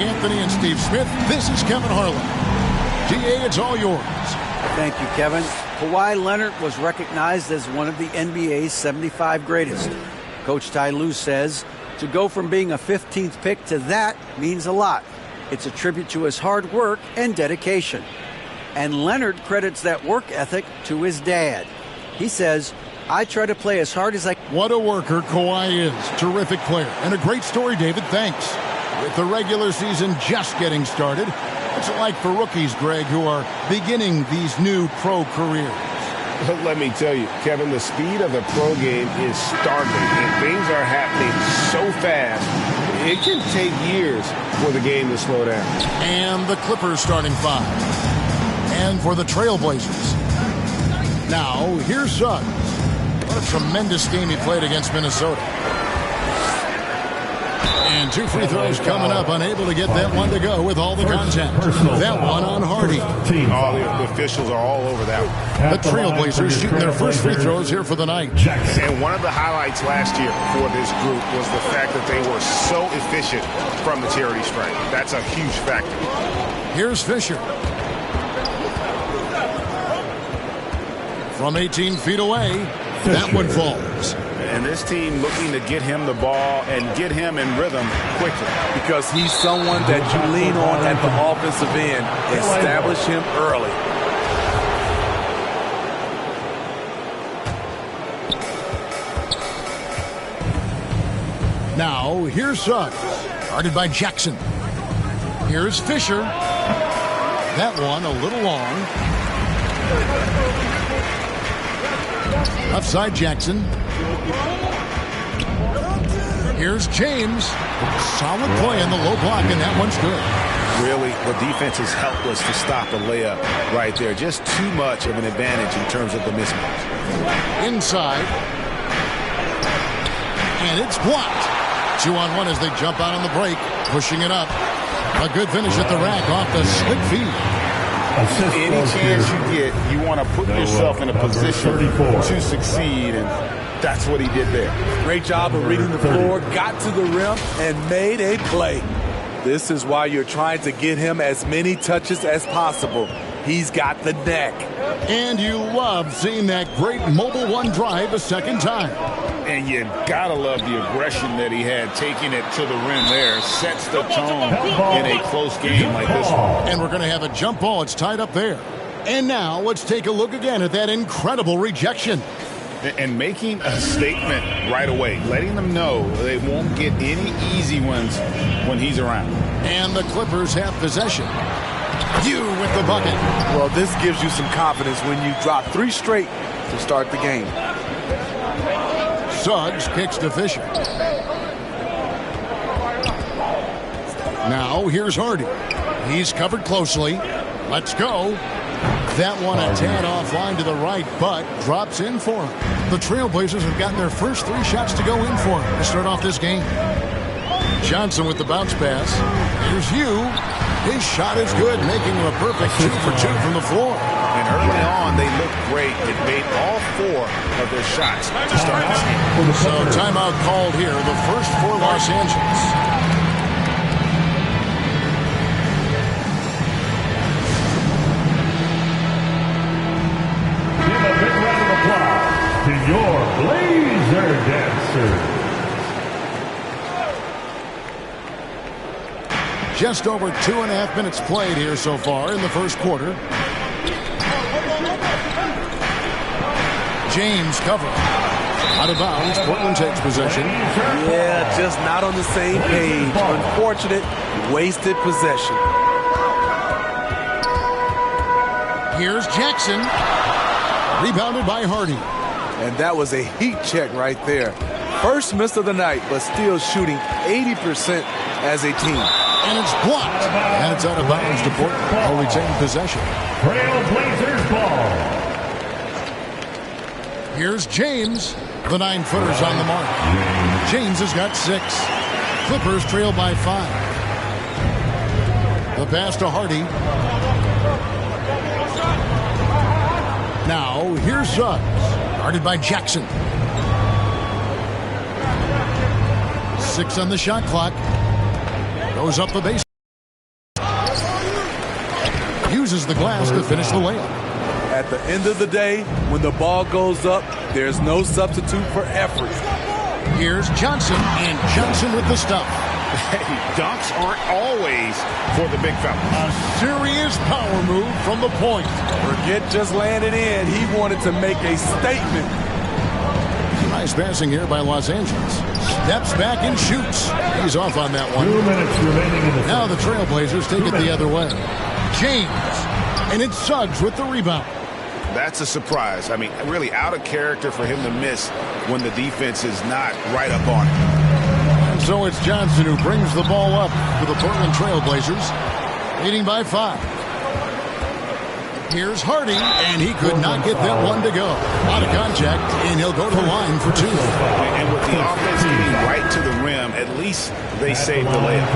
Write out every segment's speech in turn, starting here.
Anthony and Steve Smith, this is Kevin Harlan. DA, it's all yours. Thank you, Kevin. Kawhi Leonard was recognized as one of the NBA's 75 greatest. Coach Ty Lue says to go from being a 15th pick to that means a lot. It's a tribute to his hard work and dedication. And Leonard credits that work ethic to his dad. He says, I try to play as hard as I can. What a worker Kawhi is. Terrific player. And a great story, David. Thanks. With the regular season just getting started, what's it like for rookies, Greg, who are beginning these new pro careers? Let me tell you, Kevin, the speed of the pro game is startling. And things are happening so fast, it can take years for the game to slow down. And the Clippers starting five. And for the Trailblazers. Now, here's Suggs. What a tremendous game he played against Minnesota. And two free throws coming up, unable to get that one to go with all the contact. That one on Hardy. All the officials are all over that one. The Trailblazers shooting their first free throws here for the night. And one of the highlights last year for this group was the fact that they were so efficient from the charity stripe. That's a huge factor. Here's Fisher. From 18 feet away, that one falls. And this team looking to get him the ball and get him in rhythm quickly. Because he's someone that you lean on at the offensive end. Establish him early. Now, here's Suggs. Guarded by Jackson. Here's Fisher. That one a little long. Offside Jackson. Here's James. Solid play in the low block, and that one's good. Really, the defense is helpless to stop a layup right there. Just too much of an advantage in terms of the mismatch. Inside. And it's blocked. 2-on-1 as they jump out on the break, pushing it up. A good finish at the rack off the slick feed. Any chance you get, you want to put yourself in a position to succeed, and that's what he did there. Great job of reading the floor, got to the rim, and made a play. This is why you're trying to get him as many touches as possible. He's got the neck. And you love seeing that great mobile one drive a second time. And you gotta love the aggression that he had, taking it to the rim there. Sets the tone in a close game like this one. And we're going to have a jump ball. It's tied up there. And now let's take a look again at that incredible rejection. And making a statement right away, letting them know they won't get any easy ones when he's around. And the Clippers have possession. You with the bucket. Well, this gives you some confidence when you drop 3 straight to start the game. Suggs kicks to Fisher. Now here's Hardy. He's covered closely. Let's go. That one a tad offline to the right, but drops in for him. The Trailblazers have gotten their first 3 shots to go in for him to start off this game. Johnson with the bounce pass. Here's Hugh. His shot is good, making him a perfect 2 for 2 from the floor. And early on, they looked great. It made all 4 of their shots to start this game. So timeout called here, the first for Los Angeles. Give a big round of applause to your Blazer dancers. Just over 2.5 minutes played here so far in the first quarter. James cover. Out of bounds. Portland takes possession. Yeah, just not on the same page. Unfortunate, wasted possession. Here's Jackson. Rebounded by Hardy. And that was a heat check right there. First miss of the night, but still shooting 80% as a team. And it's blocked. And it's out of bounds to Portland. They'll retain possession. Trailblazers ball. Here's James. The 9-footers on the mark. James has got 6. Clippers trail by 5. The pass to Hardy. Now, here's Suggs. Guarded by Jackson. 6 on the shot clock. Goes up the base. uses the glass to finish the layup. At the end of the day, when the ball goes up, there's no substitute for effort. Here's Johnson, and Johnson with the stuff. Hey, dunks aren't always for the big fella. A serious power move from the point. Forget just laying it in. He wanted to make a statement. Nice passing here by Los Angeles. Steps back and shoots. He's off on that one. 2 minutes remaining in the Now the Trailblazers take it the other way. James, and it's Suggs with the rebound. That's a surprise. I mean, really out of character for him to miss when the defense is not right up on him. And so it's Johnson who brings the ball up for the Portland Trailblazers, leading by 5. Here's Hardy, and he could not get that one to go. Out of contact, and he'll go to the line for 2. And with the offense getting right to the rim, at least they saved the layup.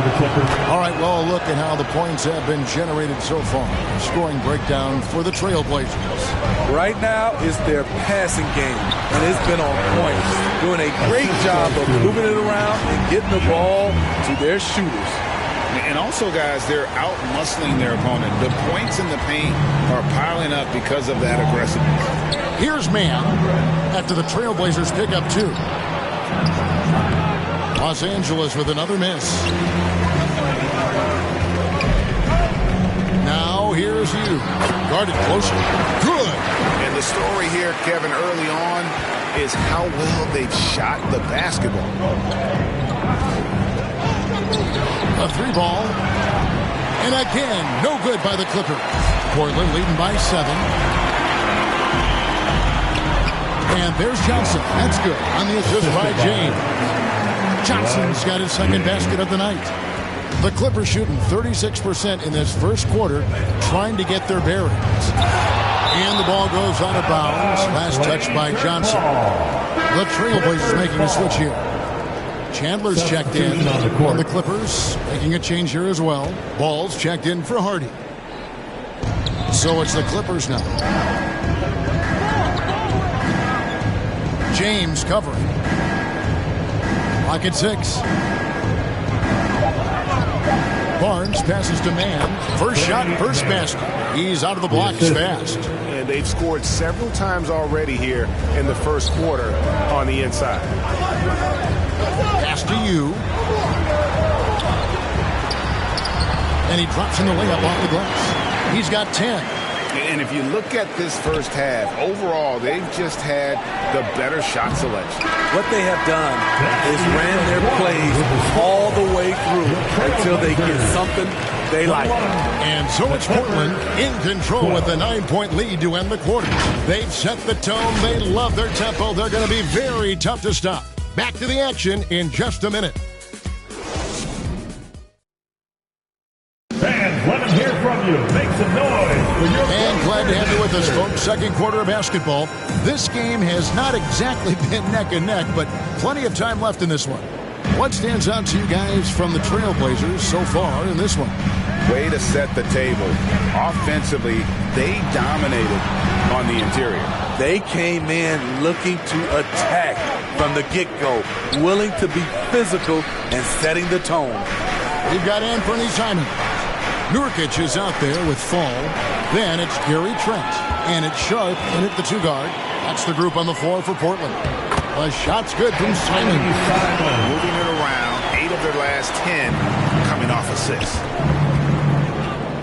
All right, well, look at how the points have been generated so far. Scoring breakdown for the Trailblazers. Right now, it's their passing game, and it's been on point. Doing a great job of moving it around and getting the ball to their shooters. And also, guys, they're out-muscling their opponent. The points in the paint are piling up because of that aggressiveness. Here's Mann after the Trailblazers pick up 2. Los Angeles with another miss. Now here's Hugh. Guarded closely. Good. And the story here, Kevin, early on is how well they've shot the basketball. A 3-ball. And again, no good by the Clippers. Portland leading by 7. And there's Johnson. That's good. On the assist by James. Johnson's got his second basket of the night. The Clippers shooting 36% in this first quarter, trying to get their bearings. And the ball goes out of bounds. Last touch by Johnson. The Trailblazers making a switch here. Chandler's checked in on the Clippers, making a change here as well. Ball's checked in for Hardy. So it's the Clippers now. James covering. Clock at 6. Barnes passes to Mann. First shot, first basket. He's out of the blocks fast. And they've scored several times already here in the first quarter on the inside. Pass to you. And he drops in the layup off the glass. He's got 10. And if you look at this first half, overall, they've just had the better shot selection. What they have done is ran their plays all the way through until they get something they like. And so it's Portland in control with a 9-point lead to end the quarter. They've set the tone. They love their tempo. They're going to be very tough to stop. Back to the action in just a minute. Fans, let them hear from you. Make some noise for your And glad to have you with us, folks. Second quarter of basketball. This game has not exactly been neck and neck, but plenty of time left in this one. What stands out to you guys from the Trailblazers so far in this one? Way to set the table. Offensively, they dominated on the interior. They came in looking to attack from the get-go, willing to be physical and setting the tone. We've got Anthony Simon. Nurkic is out there with Fall. Then it's Gary Trent. And it's Sharp in at the 2-guard. That's the group on the floor for Portland. A shot's good from Simon. Moving it around. 8 of their last 10 coming off assists.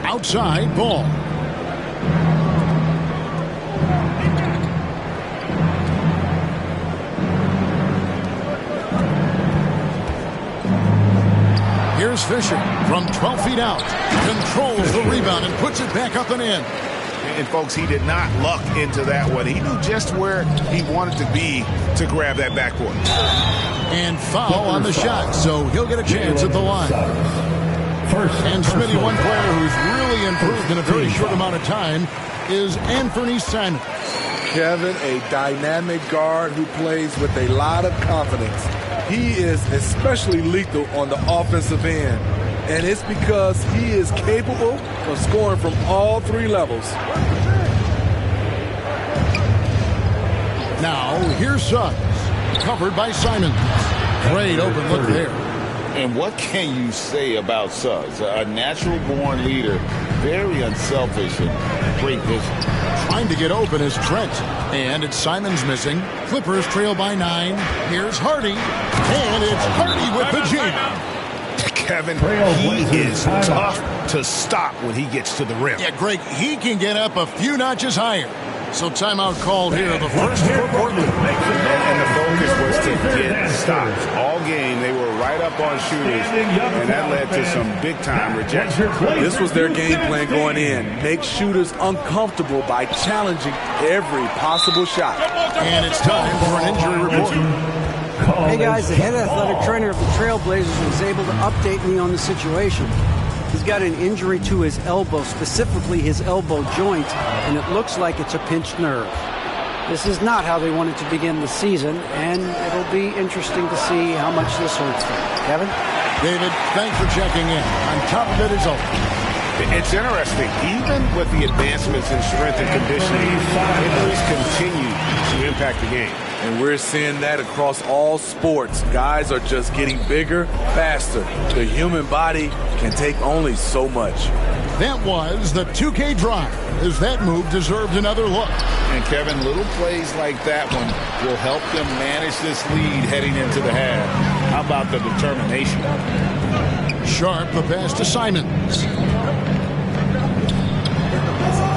Outside Ball. Here's Fisher from 12 feet out. Controls the rebound and puts it back up and in. And, folks, he did not luck into that one. He knew just where he wanted to be to grab that backboard. And foul on the shot, so he'll get a chance at the line. And Smitty, one player who's really improved in a very short amount of time is Anthony Simon. Kevin, a dynamic guard who plays with a lot of confidence. He is especially lethal on the offensive end. And it's because he is capable of scoring from all 3 levels. Now, here's Suggs. Covered by Simon. Great open look there. And what can you say about Suggs? A natural-born leader very unselfish and great vision. Trying to get open is Trent. And it's Simons missing. Clippers trail by 9. Here's Hardy. And it's Hardy with the jam. Kevin, he is tough to stop when he gets to the rim. Yeah, Greg, he can get up a few notches higher. So timeout called here, the first for Portland. And the focus was to get stops. All game, they were right up on shooters, and that led to some big-time rejection. This was their game plan going in. Make shooters uncomfortable by challenging every possible shot. And it's time for an injury report. Hey guys, the head athletic trainer of the Trailblazers was able to update me on the situation. He's got an injury to his elbow, specifically his elbow joint, and it looks like it's a pinched nerve. This is not how they wanted to begin the season, and it'll be interesting to see how much this hurts them. Kevin? David, thanks for checking in. On top of it is over. It's interesting. Even with the advancements in strength and conditioning, injuries continue to impact the game. And we're seeing that across all sports. Guys are just getting bigger, faster. The human body can take only so much. That was the 2K drive, as that move deserved another look. And Kevin, little plays like that one will help them manage this lead heading into the half. How about the determination? Sharp, the pass to Simons.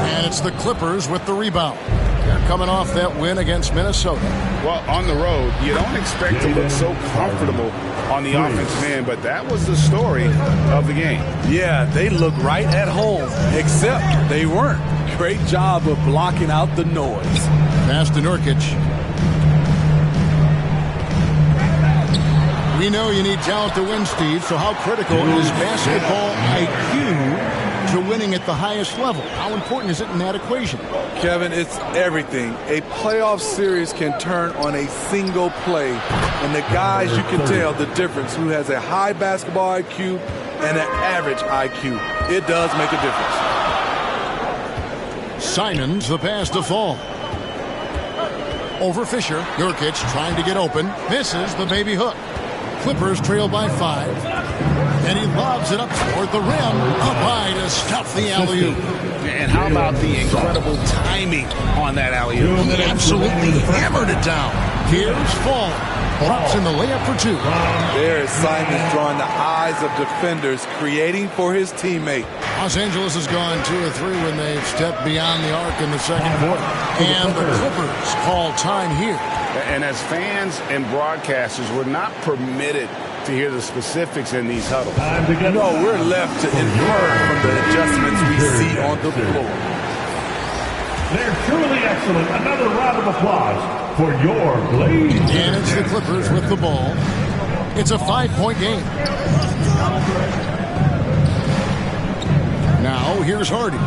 And it's the Clippers with the rebound. They're coming off that win against Minnesota. Well, on the road, you don't expect to look so comfortable on the offensive end, but that was the story of the game. Yeah, they look right at home, except they weren't. Great job of blocking out the noise. Pass to Nurkic. We know you need talent to win, Steve, so how critical is basketball IQ to winning at the highest level? How important is it in that equation? Kevin, it's everything. A playoff series can turn on a single play. And the guys, you can tell the difference who has a high basketball IQ and an average IQ. It does make a difference. Simons, the pass to Fall. Over Fisher. Nurkic trying to get open. Misses the baby hook. Clippers trail by 5. And he lobs it up toward the rim. Up high to stuff the alley-oop. And how about the incredible timing on that alley-oop? He absolutely hammered it down. Here's Fall. Drops in the layup for 2. There is Simons drawing the eyes of defenders, creating for his teammate. Los Angeles has gone 2 of 3 when they've stepped beyond the arc in the second quarter. And the Clippers call time here. And as fans and broadcasters, we're not permitted to hear the specifics in these huddles. No, we're left to infer from the adjustments we see on the floor. They're truly excellent. Another round of applause for your Blazers. And it's the Clippers with the ball. It's a 5-point game. Now here's Hardy.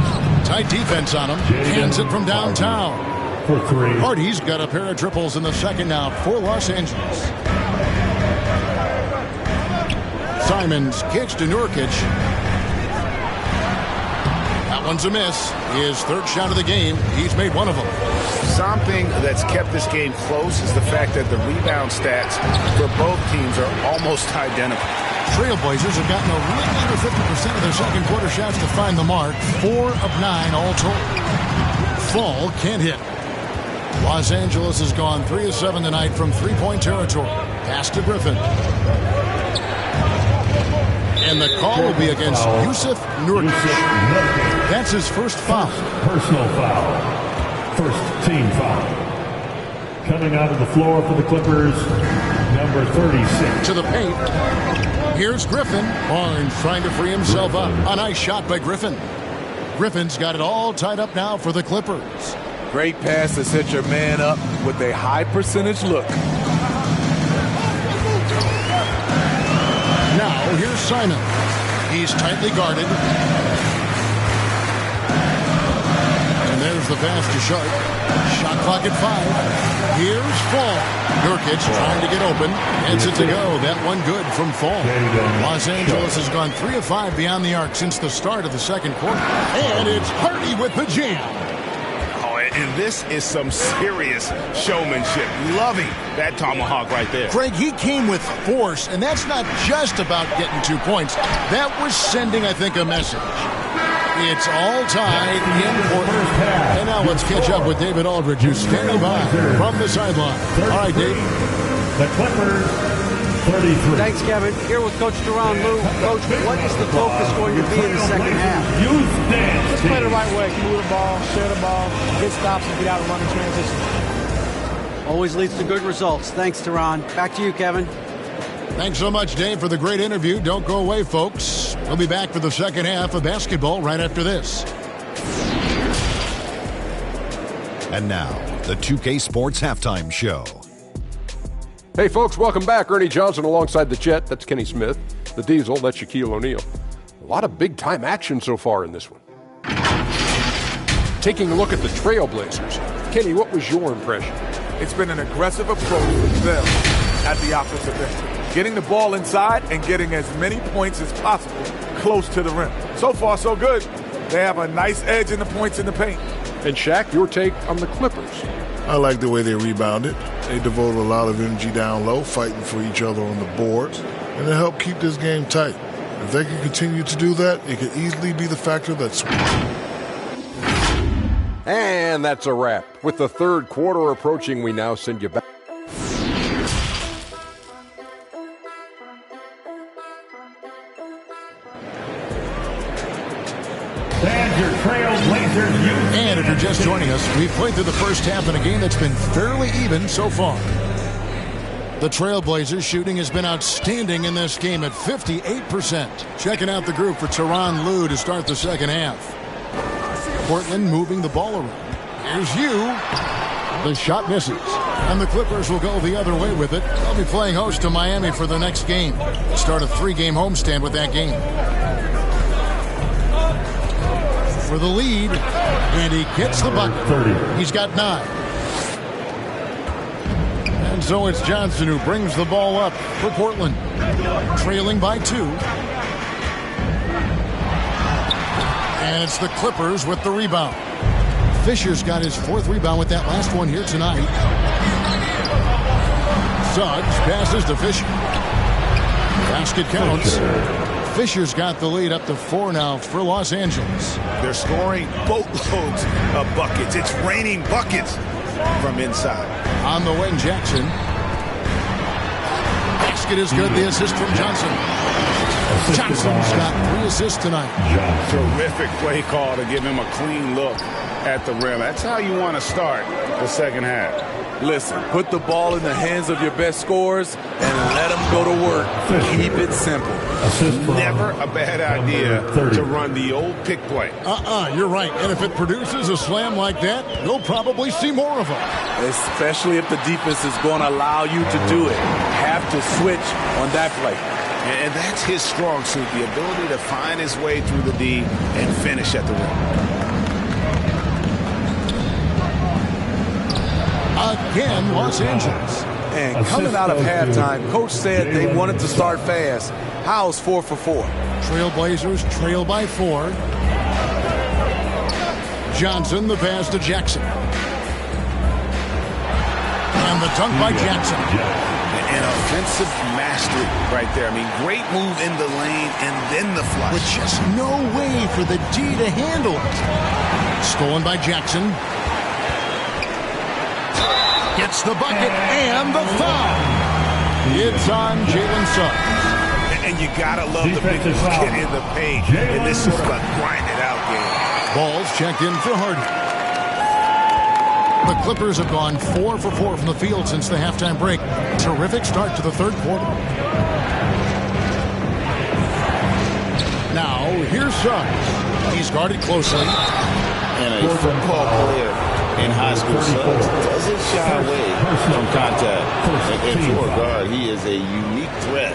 Tight defense on him. Hands it from downtown. For 3. Hardy's got a pair of triples in the second now for Los Angeles. Simons kicks to Nurkic. That one's a miss. His third shot of the game. He's made one of them. Something that's kept this game close is the fact that the rebound stats for both teams are almost identical. Trailblazers have gotten a little under 50% of their second quarter shots to find the mark. 4 of 9 all told. Fall can't hit. Los Angeles has gone 3 of 7 tonight from three-point territory. Pass to Griffin. And the call will be against Yusuf Nurkic. That's his first foul. Personal foul. First team foul. Coming out of the floor for the Clippers, number 36. To the paint. Here's Griffin. Barnes trying to free himself up. A nice shot by Griffin. Griffin's got it all tied up now for the Clippers. Great pass to set your man up with a high percentage look. Now here's Simon. He's tightly guarded. And there's the pass to Sharp. Shot clock at 5. Here's Fall. Nurkic trying to get open. Gets it to go. That one good from Fall. Los Angeles has gone 3 of 5 beyond the arc since the start of the second quarter. And it's Hardy with the jam. And this is some serious showmanship. Loving that tomahawk right there. Greg, he came with force, and that's not just about getting 2 points. That was sending, I think, a message. It's all tied in Portland. And now let's catch up with David Aldridge, who's standing by from the sideline. All right, Dave. The Clippers, 33. Thanks, Kevin. Here with Coach Tyronn Lue. Coach, what is the focus going to be in the second half? Just play the right way. Move the ball, share the ball, get stops, and get out and run in transition. Always leads to good results. Thanks, Tyronn. Back to you, Kevin. Thanks so much, Dave, for the great interview. Don't go away, folks. We'll be back for the second half of basketball right after this. And now, the 2K Sports Halftime Show. Hey, folks, welcome back. Ernie Johnson alongside the Jet. That's Kenny Smith. The Diesel, that's Shaquille O'Neal. A lot of big-time action so far in this one. Taking a look at the Trailblazers. Kenny, what was your impression? It's been an aggressive approach with them at the offensive end. Getting the ball inside and getting as many points as possible close to the rim. So far, so good. They have a nice edge in the points in the paint. And Shaq, your take on the Clippers? I like the way they rebounded. They devoted a lot of energy down low, fighting for each other on the boards, and it helped keep this game tight. If they can continue to do that, it could easily be the factor that's... And that's a wrap. With the third quarter approaching, we now send you back. And your Trailblazers. And if you're just joining us, we've played through the first half in a game that's been fairly even so far. The Trailblazers shooting has been outstanding in this game at 58%. Checking out the group for Tyronn Lue to start the second half. Portland moving the ball around. Here's you. The shot misses. And the Clippers will go the other way with it. They'll be playing host to Miami for the next game. Start a 3-game homestand with that game. For the lead. And he gets the bucket. 30. He's got 9. And so it's Johnson who brings the ball up for Portland. Trailing by 2. And it's the Clippers with the rebound. Fisher's got his 4th rebound with that last one here tonight. Suggs passes to Fisher. Basket counts. Fisher's got the lead up to 4 now for Los Angeles. They're scoring boatloads of buckets. It's raining buckets from inside. On the wing, Jackson. Basket is good. The assist from Johnson. Johnson's got 3 assists tonight. Terrific play call to give him a clean look at the rim. That's how you want to start the second half. Listen, put the ball in the hands of your best scorers and let them go to work. Keep it simple. Never a bad idea to run the old pick play. You're right. And if it produces a slam like that, you'll probably see more of them. Especially if the defense is going to allow you to do it. Have to switch on that play. And that's his strong suit, the ability to find his way through the D and finish at the rim. Again, Los Angeles. And coming out of halftime, Coach said they wanted to start fast. How's 4 for 4? Trailblazers trail by 4. Johnson, the pass to Jackson. And the dunk by Jackson. An offensive mastery right there. I mean, great move in the lane and then the flush. With just no way for the D to handle it. Stolen by Jackson. Gets the bucket and the foul. It's on Jalen Suggs. And you gotta love the big bucket in the paint in this sort of a grinded out game. Ball's checked in for Harden. The Clippers have gone 4 for 4 from the field since the halftime break. Terrific start to the third quarter. Now, here's Suggs. He's guarded closely. And a football player in high school doesn't shy away from contact. And for a guard, he is a unique threat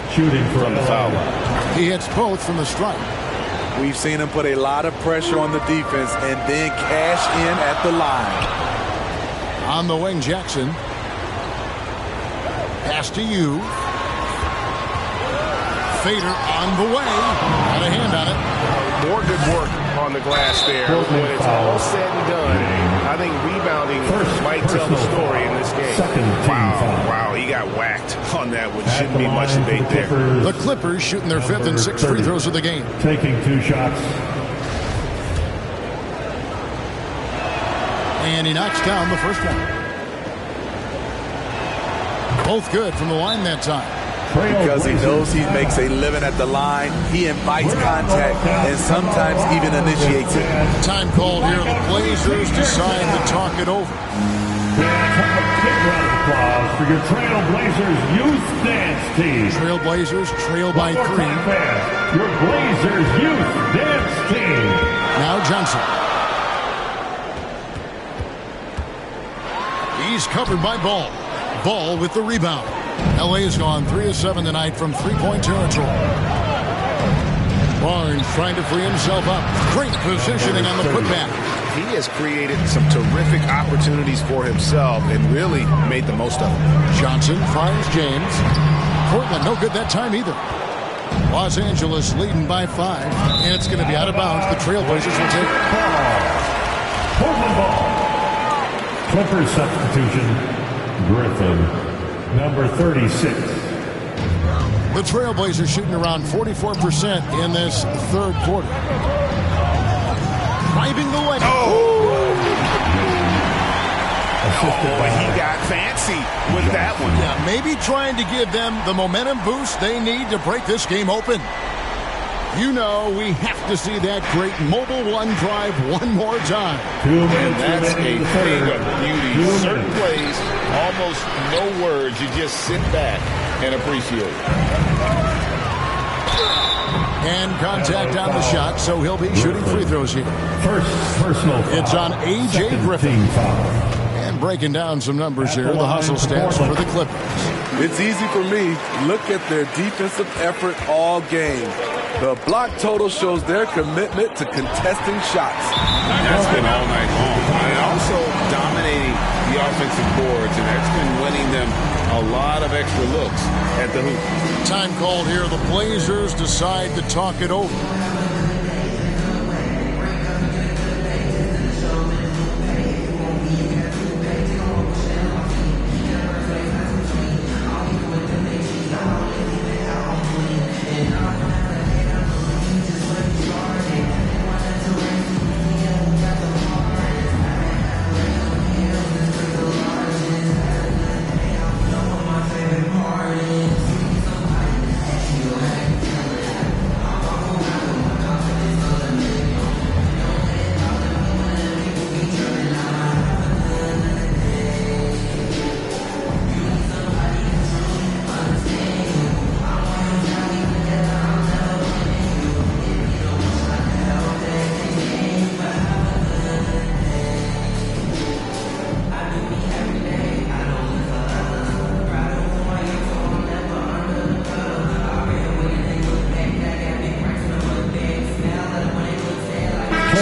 from the foul line. He hits both from the stripe. We've seen him put a lot of pressure on the defense and then cash in at the line. On the wing, Jackson. Pass to you. Fader on the way. Got a hand on it. More good work on the glass there. When it's all said and done, I think rebounding might tell the story in this game. Wow, he got whacked on that one. Shouldn't be much debate there. The Clippers shooting their 5th and 6th free throws of the game. Taking 2 shots. And he knocks down the first one. Both good from the line that time. Because he knows he makes a living at the line, he invites contact and sometimes even initiates it. Time called here. The Blazers decide to talk it over. Big round of applause for your Trailblazers youth dance team. Trailblazers trail by 3. Your Blazers youth dance team. Now Johnson. He's covered by Ball. Ball with the rebound. LA has gone 3 of 7 tonight from three-point territory. Barnes trying to free himself up. Great positioning on the putback. He has created some terrific opportunities for himself and really made the most of them. Johnson finds James. Portland no good that time either. Los Angeles leading by 5. And it's going to be out of bounds. The Trailblazers will take Portland ball. Clippers substitution. Griffin, number 36. The Trailblazers shooting around 44% in this third quarter. Driving the leg. He got fancy with that one. Yeah, maybe trying to give them the momentum boost they need to break this game open. You know, we have to see that great mobile one drive one more time. And that's a thing of beauty. Certain plays, almost no words. You just sit back and appreciate it. And contact on the shot, so he'll be shooting free throws here. First personal foul. It's on A.J. Griffin. And breaking down some numbers here, the hustle stats for the Clippers. It's easy for me. Look at their defensive effort all game. The block total shows their commitment to contesting shots. That's been all night long. And also dominating the offensive boards, and that's been winning them a lot of extra looks at the hoop. Time called here. The Blazers decide to talk it over.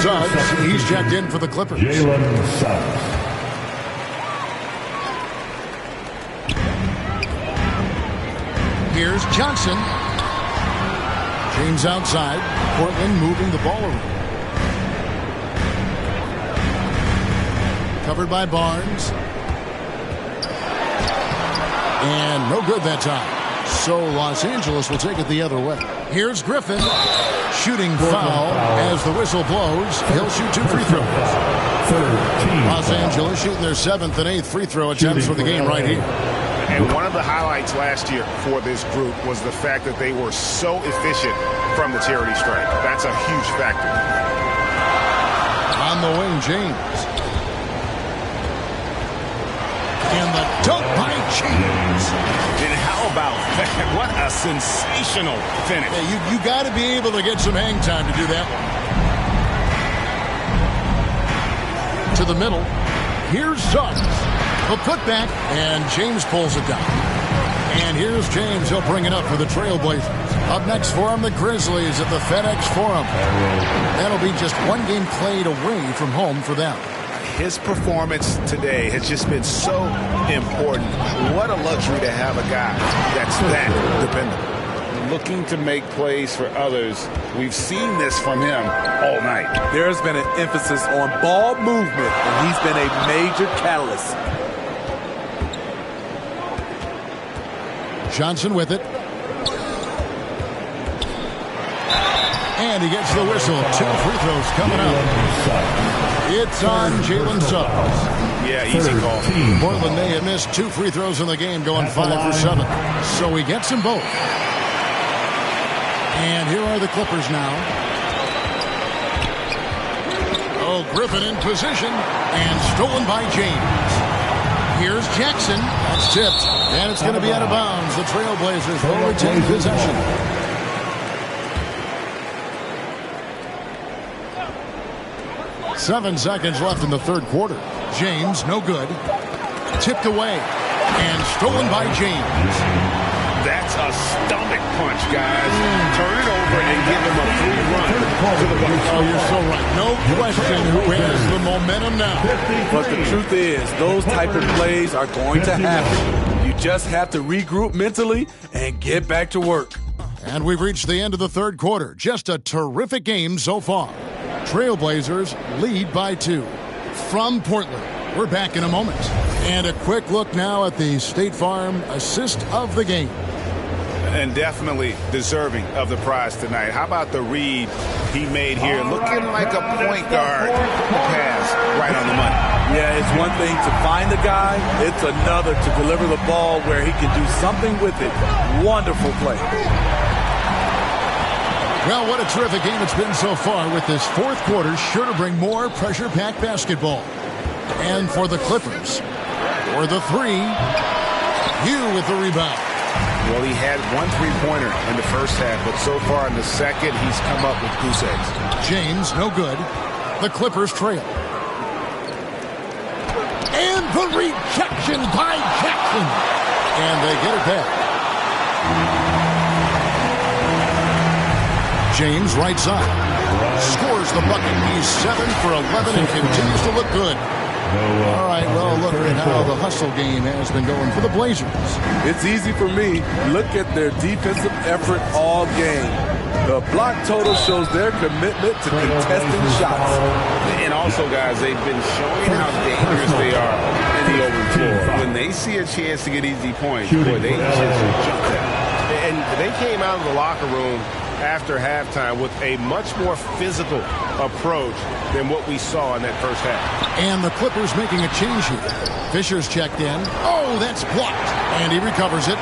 Suggs, he's checked in for the Clippers. Jalen Suggs. Here's Johnson. James outside. Portland moving the ball around. Covered by Barnes. And no good that time. So Los Angeles will take it the other way. Here's Griffin. Shooting foul as the whistle blows. He'll shoot 2 free throws. Los Angeles shooting their 7th and 8th free throw attempts for the game right here. And one of the highlights last year for this group was the fact that they were so efficient from the charity stripe. That's a huge factor. On the wing, James. And the dunk by James. And how about that? What a sensational finish. Yeah, you got to be able to get some hang time to do that one. To the middle. Here's Suggs. A putback, and James pulls it down. And here's James. He'll bring it up for the Trailblazers. Up next for him, the Grizzlies at the FedEx Forum. That'll be just one game played away from home for them. His performance today has just been so important. What a luxury to have a guy that's that dependable. Looking to make plays for others. We've seen this from him all night. There's been an emphasis on ball movement, and he's been a major catalyst. Johnson with it. And he gets the whistle. 2 free throws coming up. It's on Jalen Suggs. Yeah, easy call. Portland may have missed 2 free throws in the game, going 5 for 7. So he gets them both. And here are the Clippers now. Oh, Griffin in position and stolen by James. Here's Jackson. That's tipped. And it's going to be out of bounds. The Trailblazers will retain possession. Seven seconds left in the third quarter. James, no good. Tipped away. And stolen by James. That's a stomach punch, guys. Turn it over and give him a free run to the Bucks. Oh, you're so right. No question who has the momentum now. But the truth is, those type of plays are going to happen. You just have to regroup mentally and get back to work. And we've reached the end of the third quarter. Just a terrific game so far. Trailblazers lead by 2. From Portland, we're back in a moment. And a quick look now at the State Farm assist of the game. And definitely deserving of the prize tonight. How about the read he made here? Looking like a point guard. Pass right on the money. Yeah, it's one thing to find the guy. It's another to deliver the ball where he can do something with it. Wonderful play. Well, what a terrific game it's been so far, with this fourth quarter sure to bring more pressure-packed basketball. And for the Clippers, for the 3, Hugh with the rebound. Well, he had 1 3-pointer in the first half, but so far in the second, he's come up with goose eggs. James, no good. The Clippers trail. And the rejection by Jackson. And they get it back. James, right side. Scores the bucket. He's 7 for 11 and continues to look good. All right, well, look at how the hustle game has been going for the Blazers. It's easy for me. Look at their defensive effort all game. The block total shows their commitment to contesting shots. And also, guys, they've been showing how dangerous they are in the open floor. When they see a chance to get easy points, boy, they just jump at it. And they came out of the locker room after halftime with a much more physical approach than what we saw in that first half. And the Clippers making a change here. Fisher's checked in. Oh, that's blocked. And he recovers it.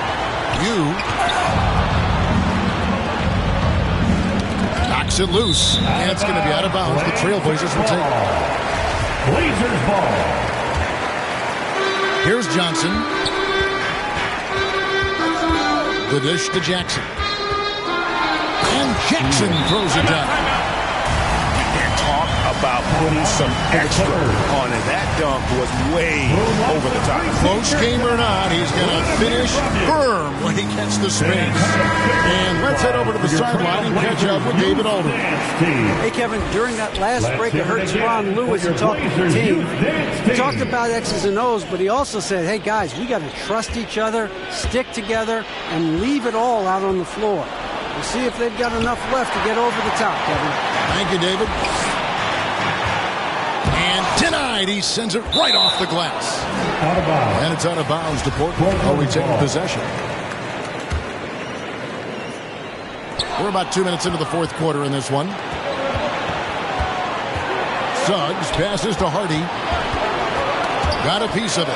Knocks it loose. And it's going to be out of bounds. The Trailblazers will take it. Blazers ball. Here's Johnson. The dish to Jackson. And Jackson throws it down. And talk about putting some extra on it. That dunk was way over the top. Close game or not, he's going to finish firm when he gets the space. And let's head over to the sideline and catch up with David Aldridge. Hey, Kevin, during that last break, I heard Teron Lewis talk to the team. He talked about X's and O's, but he also said, hey, guys, we got to trust each other, stick together, and leave it all out on the floor. We'll see if they've got enough left to get over the top, Kevin. Thank you, David. And denied. He sends it right off the glass. Out of bounds. And it's out of bounds to Portland. Are we taking possession? We're about 2 minutes into the fourth quarter in this one. Suggs passes to Hardy. Got a piece of it.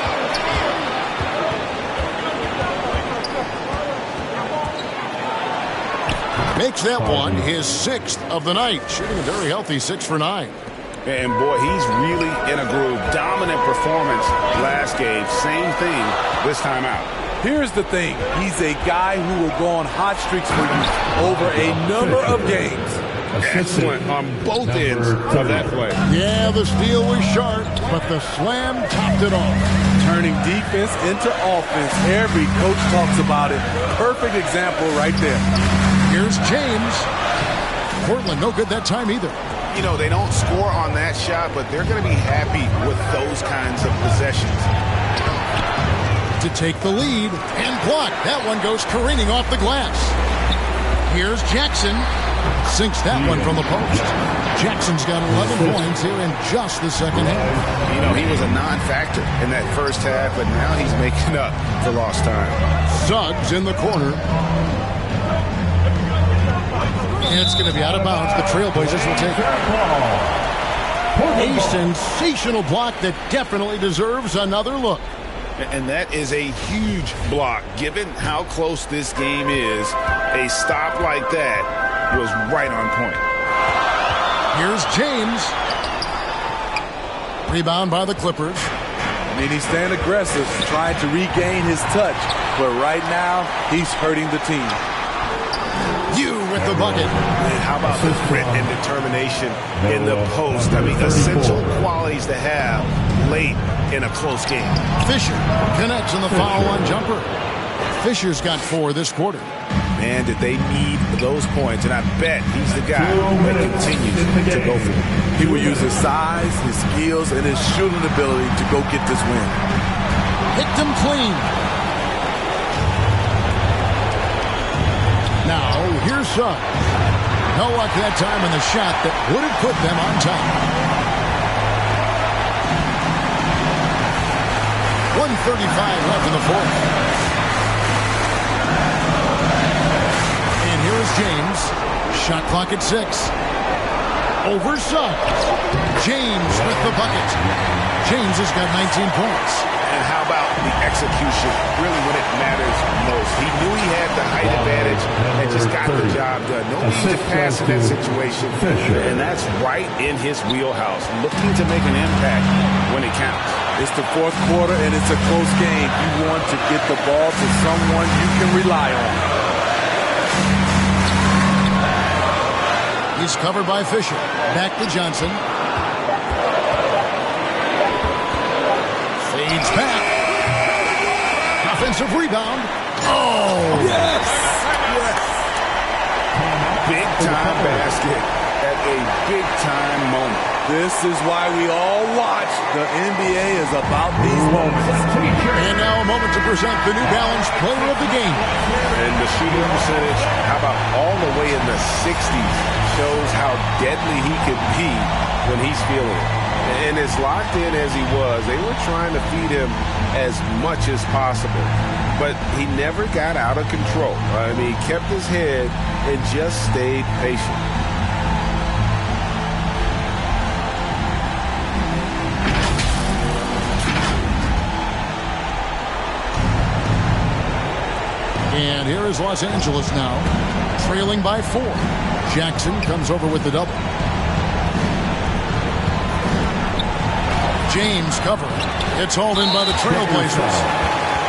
Makes that one his 6th of the night. Shooting a very healthy 6 for 9. And boy, he's really in a groove. Dominant performance last game. Same thing this time out. Here's the thing. He's a guy who will go on hot streaks for you over a number of games. Excellent on both ends of that play. Yeah, the steal was sharp, but the slam topped it off. Turning defense into offense. Every coach talks about it. Perfect example right there. Here's James. Portland, no good that time either. You know, they don't score on that shot, but they're going to be happy with those kinds of possessions. To take the lead and block. That one goes careening off the glass. Here's Jackson. Sinks that one from the post. Jackson's got 11 points here in just the second half. You know, he was a non-factor in that first half, but now he's making up for lost time. Suggs in the corner. And it's going to be out of bounds. The Trailblazers will take it. A sensational block that definitely deserves another look. And that is a huge block. Given how close this game is, a stop like that was right on point. Here's James. Rebound by the Clippers. I mean, he's staying aggressive, trying to regain his touch. But right now, he's hurting the team. You with the bucket. And how about the grit and determination in the post? I mean, essential qualities to have late in a close game. Fisher connects on the foul on jumper. Fisher's got 4 this quarter. Man, did they need those points, and I bet he's the guy that continues to go for it. He will use his size, his skills, and his shooting ability to go get this win. Picked him clean. Now, here's Suggs. No luck that time in the shot that would have put them on top. 1:35 left in the fourth. And here is James. Shot clock at 6. Over Suggs. James with the bucket. James has got 19 points. And how about the execution, really when it matters most? He knew he had the height advantage and just got the job done. No need to pass in that situation. And that's right in his wheelhouse, looking to make an impact when it counts. It's the fourth quarter, and it's a close game. You want to get the ball to someone you can rely on. He's covered by Fisher. Back to Johnson. Fades back. Offensive rebound. Oh! Yes! Yes! Big time basket at a big time moment. This is why we all watch. The NBA is about these moments. And now a moment to present the New Balance Player of the Game. And the shooting percentage, how about all the way in the 60s, shows how deadly he could be when he's feeling it. And as locked in as he was, they were trying to feed him as much as possible. But he never got out of control. I mean, he kept his head and just stayed patient. And here is Los Angeles now, trailing by 4. Jackson comes over with the double. James covering. It's hauled in by the Trailblazers.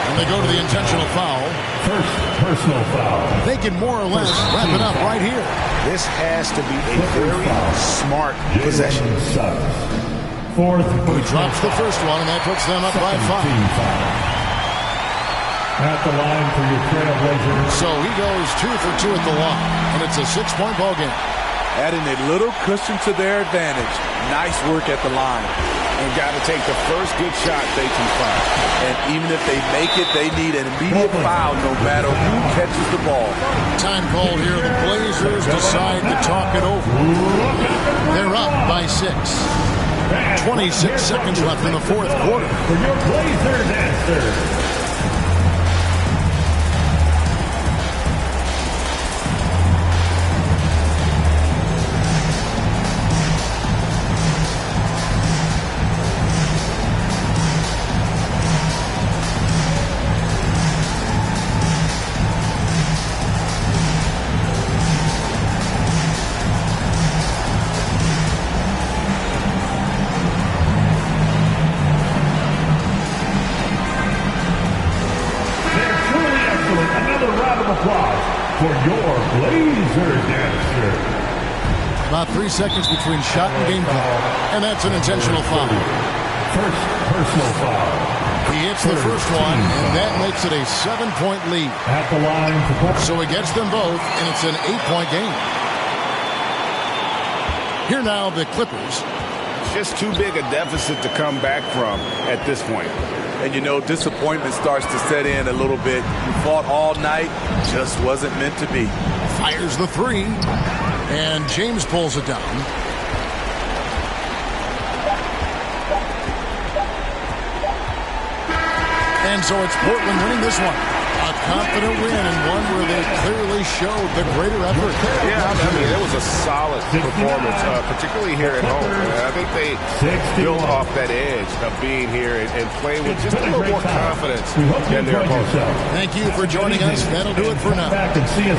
And they go to the intentional foul. First personal foul. They can more or less wrap it up right here. This has to be a very smart possession. Fourth. He drops the first one, and that puts them up by 5. At the line for your Trailblazers. So he goes 2 for 2 at the line, and it's a 6-point ball game. Adding a little cushion to their advantage. Nice work at the line. And got to take the first good shot they can find. And even if they make it, they need an immediate foul no matter who catches the ball. Time called here. The Blazers decide to talk it over. They're up by 6. 26 seconds left in the fourth quarter. For your Blazers answer. For your Blazers answer. About 3 seconds between shot and game clock. And that's an intentional foul. First personal foul. He hits the first one, and that makes it a 7-point lead. At the line for so he gets them both, and it's an 8-point game. Here now, the Clippers. Just too big a deficit to come back from at this point. And, you know, disappointment starts to set in a little bit. You fought all night, just wasn't meant to be. Fires the 3, and James pulls it down. And so it's Portland winning this one. A confident win and one where they clearly showed the greater effort. Yeah, I mean, it was a solid performance, particularly here at home. And I think they built off that edge of being here and playing with just a little more confidence than their opponents. Thank you for joining us. That'll do it for now.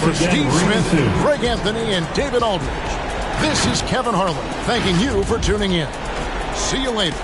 For Steve Smith, Greg Anthony, and David Aldridge, this is Kevin Harlan thanking you for tuning in. See you later.